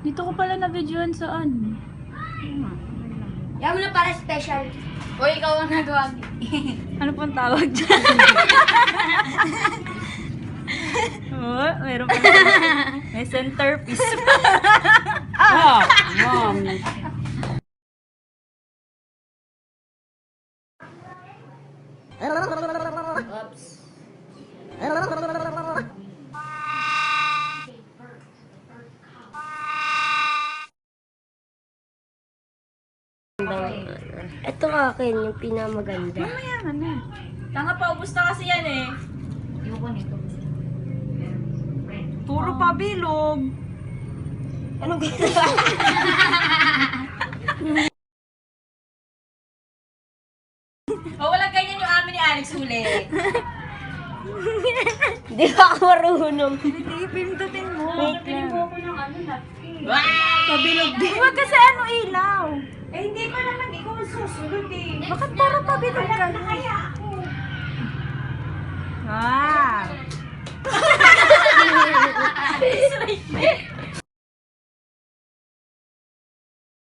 Dito ko pala na-videoan saan. Yan mo na para special. O ikaw ang nagawa. Ano pong tawag dyan? Oh, meron pa may centerpiece. Mom. Oops. Ito akin, yung pinamaganda. Mamaya ka na. Tanga pa, ubus na kasi yan eh. Ayoko nito. Puro pabilog. Anong ginawa? O, walang ganyan yung amin ni Alex ulit. Hindi ba ako marunong? Hindi, pindutin mo. Pinimo ko ng ano, napkin. Pabilog din. Huwag kasi ano ilaw. Eh, hindi pa naman ikaw ang susunod eh. Bakit parang pabilog ka? Kaya ako. Ah.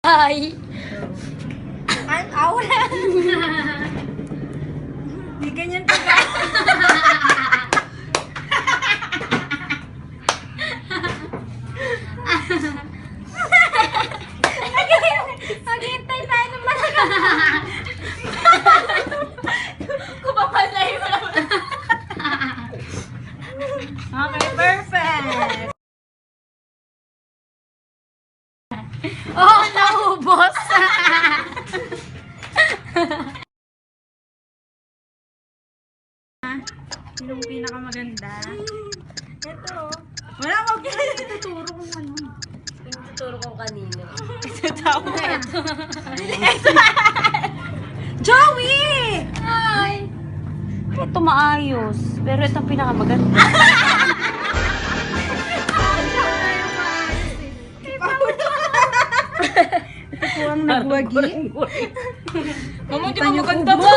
Ay. Ang aura. Hindi ganyan pa ba? Maghihintay tayo ng malaga. Kupapalay mo lang. Okay, perfect. Oh, naubos. Yung pinakamaganda. Ito. Wala mo ituturo kung ano. Yung tuturo ko kanina. Joey! Hi! Ito maayos. Pero ito ang pinakamaganda. Ito po ang nagwagi. Mama, di ba maganda ba?